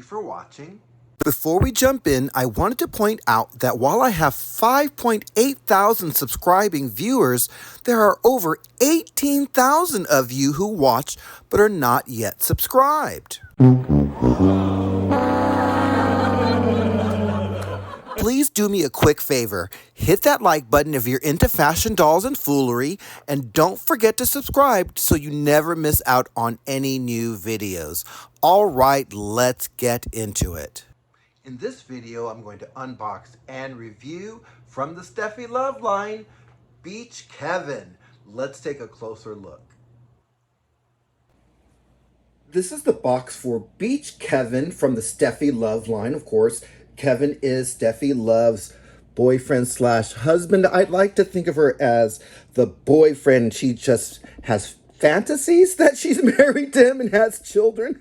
for watching. Before we jump in, I wanted to point out that while I have 5.8 thousand subscribing viewers, there are over 18,000 of you who watch but are not yet subscribed. Please do me a quick favor. Hit that like button if you're into fashion dolls and foolery, and don't forget to subscribe so you never miss out on any new videos. All right, let's get into it. In this video, I'm going to unbox and review from the Steffi Love line, Beach Kevin. Let's take a closer look. This is the box for Beach Kevin from the Steffi Love line, of course. Kevin is Steffi Love's boyfriend slash husband. I'd like to think of her as the boyfriend. She just has fantasies that she's married to him and has children.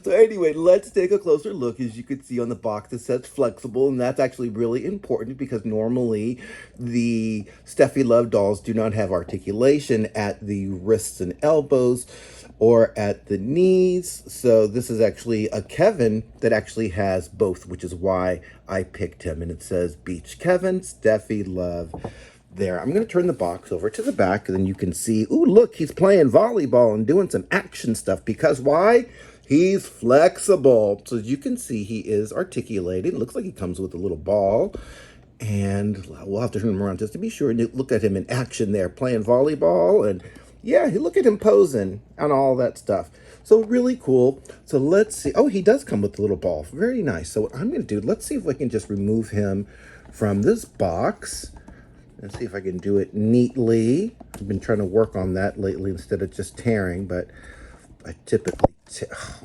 So anyway, let's take a closer look. As you can see on the box, it says flexible, and that's actually really important because normally the Steffi Love dolls do not have articulation at the wrists and elbows or at the knees. So this is actually a Kevin that actually has both, which is why I picked him. And it says Beach Kevin, Steffi Love. There, I'm going to turn the box over to the back, and then you can see, ooh, look, he's playing volleyball and doing some action stuff. Because why? He's flexible. So as you can see, he is articulated. It looks like he comes with a little ball. And we'll have to turn him around just to be sure. And look at him in action there, playing volleyball. And yeah, look at him posing and all that stuff. So really cool. So let's see. Oh, he does come with a little ball. Very nice. So what I'm going to do, let's see if I can just remove him from this box. Let's see if I can do it neatly. I've been trying to work on that lately instead of just tearing, but I typically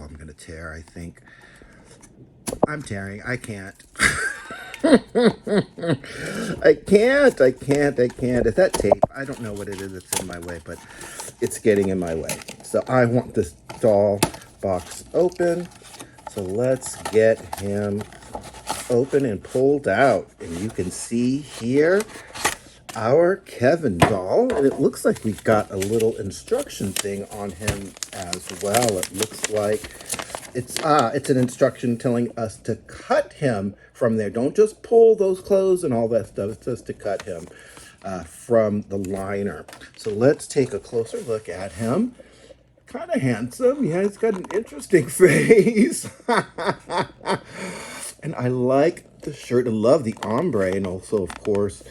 I'm going to tear, I think. I'm tearing. I can't. I can't. Is that tape? I don't know what it is that's in my way, but it's getting in my way. So I want this doll box open. So let's get him open and pulled out. And you can see here our Kevin doll, and it looks like we've got a little instruction thing on him as well. It looks like it's an instruction telling us to cut him from there. Don't just pull those clothes and all that stuff. It says to cut him from the liner. So let's take a closer look at him. Kind of handsome. Yeah, he's got an interesting face. And I like the shirt. I love the ombre, and also, of course,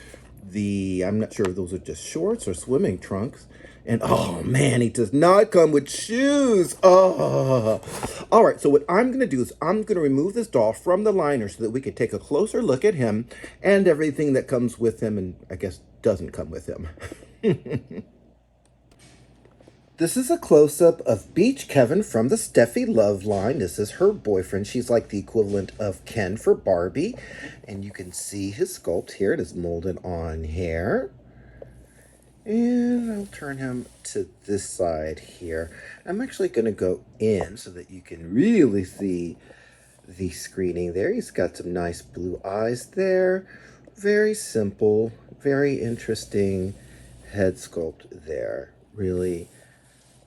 I'm not sure if those are just shorts or swimming trunks. And oh man, he does not come with shoes. Oh, all right. So what I'm going to do is I'm going to remove this doll from the liner so that we can take a closer look at him and everything that comes with him, and I guess doesn't come with him. This is a close-up of Beach Kevin from the Steffi Love line. This is her boyfriend. She's like the equivalent of Ken for Barbie. And you can see his sculpt here. It is molded on here. And I'll turn him to this side here. I'm actually going to go in so that you can really see the screening there. He's got some nice blue eyes there. Very simple, very interesting head sculpt there. Really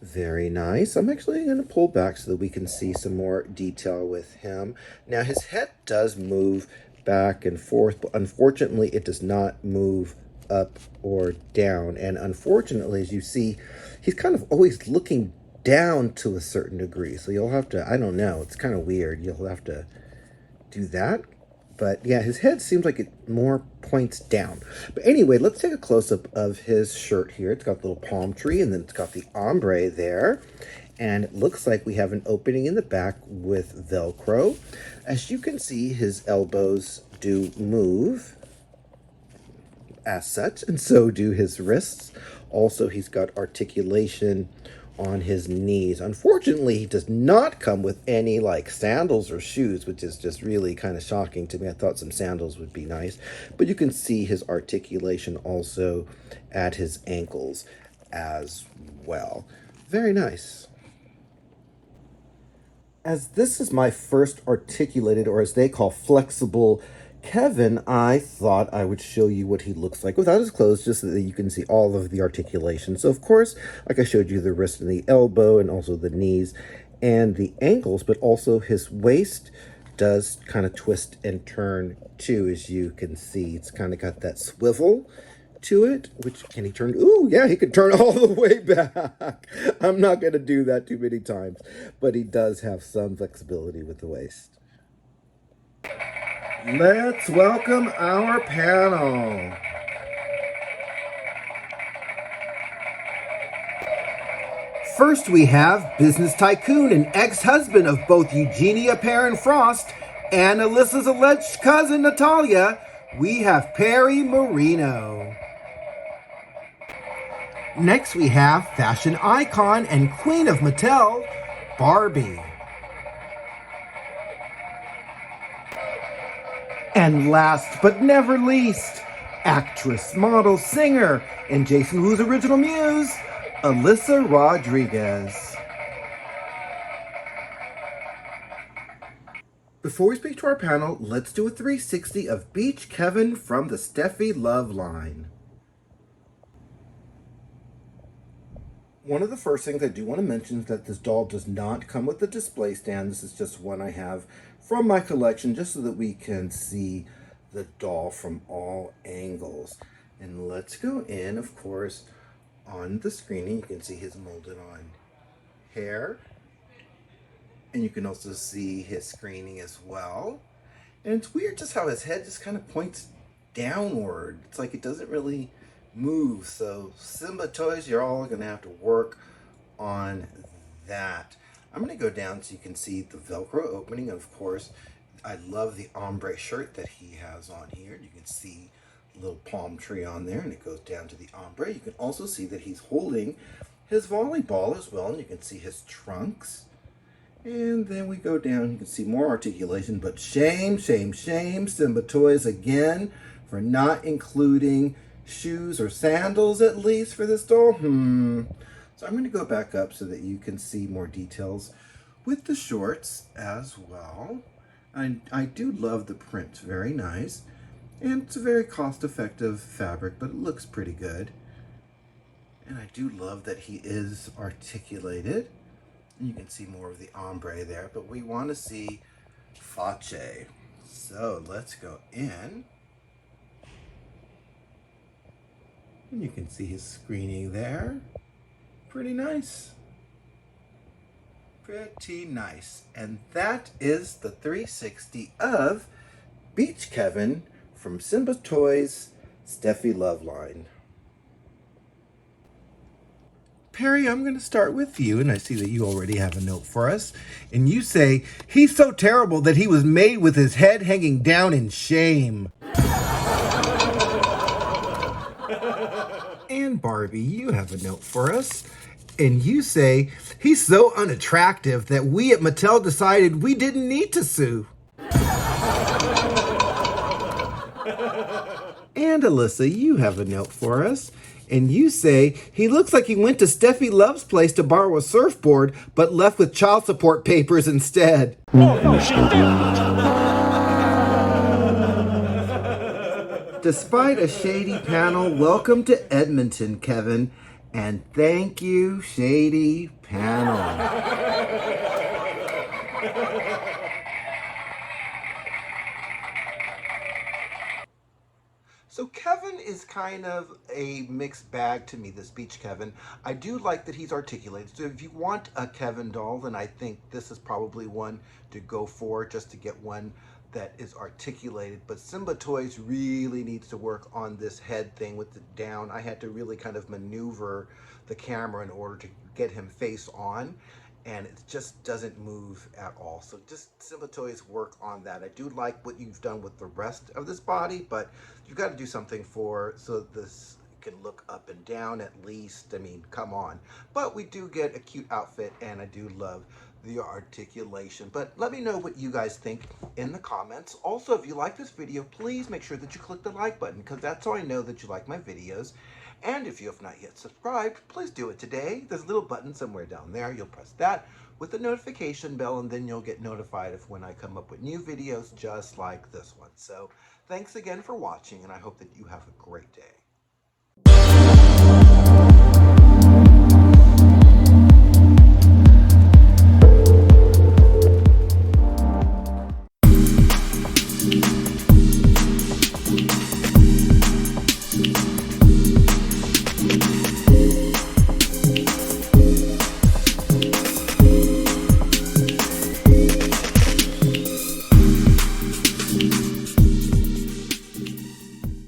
very nice. I'm actually going to pull back so that we can see some more detail with him. Now, his head does move back and forth, but unfortunately, it does not move up or down. And unfortunately, as you see, he's kind of always looking down to a certain degree. So you'll have to, I don't know, it's kind of weird. You'll have to do that. But yeah, his head seems like it more points down. But anyway, let's take a close-up of his shirt here. It's got a little palm tree, and then it's got the ombre there. And it looks like we have an opening in the back with Velcro. As you can see, his elbows do move as such, and so do his wrists. Also, he's got articulation on his knees. Unfortunately, he does not come with any like sandals or shoes, which is just really kind of shocking to me. I thought some sandals would be nice, but you can see his articulation also at his ankles as well. Very nice. As this is my first articulated, or as they call flexible, Kevin, I thought I would show you what he looks like without his clothes, just so that you can see all of the articulation. So, of course, like I showed you, the wrist and the elbow, and also the knees and the ankles, but also his waist does kind of twist and turn too, as you can see. It's kind of got that swivel to it, which can he turn? Ooh, yeah, he can turn all the way back. I'm not going to do that too many times, but he does have some flexibility with the waist. Let's welcome our panel. First, we have business tycoon and ex-husband of both Eugenia Perrin Frost and ALYSA's alleged cousin Natalia. We have Perry Marino. Next, we have fashion icon and queen of Mattel, Barbie. And last but never least, actress, model, singer, and Jason Wu's original muse, ALYSA Rodriguez. Before we speak to our panel, let's do a 360 of Beach Kevin from the Steffi Love line. One of the first things I do want to mention is that this doll does not come with a display stand. This is just one I have from my collection, just so that we can see the doll from all angles. And let's go in, of course, on the screening. You can see his molded on hair. And you can also see his screening as well. And it's weird just how his head just kind of points downward. It's like it doesn't really move. So Simba Toys, you're all going to have to work on that. I'm going to go down so you can see the Velcro opening. And of course, I love the ombre shirt that he has on here. You can see a little palm tree on there, and it goes down to the ombre. You can also see that he's holding his volleyball as well, and you can see his trunks. And then we go down, you can see more articulation, but shame, shame, shame, Simba Toys again for not including shoes or sandals, at least for this doll. So I'm going to go back up so that you can see more details with the shorts as well. I do love the print, very nice. And it's a very cost-effective fabric, but it looks pretty good. And I do love that he is articulated. And you can see more of the ombre there, but we want to see face. So let's go in. And you can see his screening there. Pretty nice. Pretty nice. And that is the 360 of Beach Kevin from Simba Toys, Steffi Love line. Perry, I'm going to start with you, and I see that you already have a note for us. And you say, he's so terrible that he was made with his head hanging down in shame. And Barbie, you have a note for us. And you say, he's so unattractive that we at Mattel decided we didn't need to sue. And ALYSA, you have a note for us. And you say, he looks like he went to Steffi Love's place to borrow a surfboard, but left with child support papers instead. No, she didn't. Despite a shady panel, welcome to Edmonton, Kevin. And thank you, Shady panel. So Kevin is kind of a mixed bag to me, this Beach Kevin. I do like that he's articulated. So if you want a Kevin doll, then I think this is probably one to go for, just to get one that is articulated. But Simba Toys really needs to work on this head thing with the down. I had to really kind of maneuver the camera in order to get him face on, and it just doesn't move at all. So just Simba Toys, work on that. I do like what you've done with the rest of this body, but you've got to do something so this can look up and down at least. I mean, come on. But we do get a cute outfit, and I do love the articulation. But let me know what you guys think in the comments. Also, if you like this video, please make sure that you click the like button, because that's how I know that you like my videos. And if you have not yet subscribed, please do it today. There's a little button somewhere down there. You'll press that with the notification bell, and then you'll get notified of when I come up with new videos just like this one. So thanks again for watching, and I hope that you have a great day.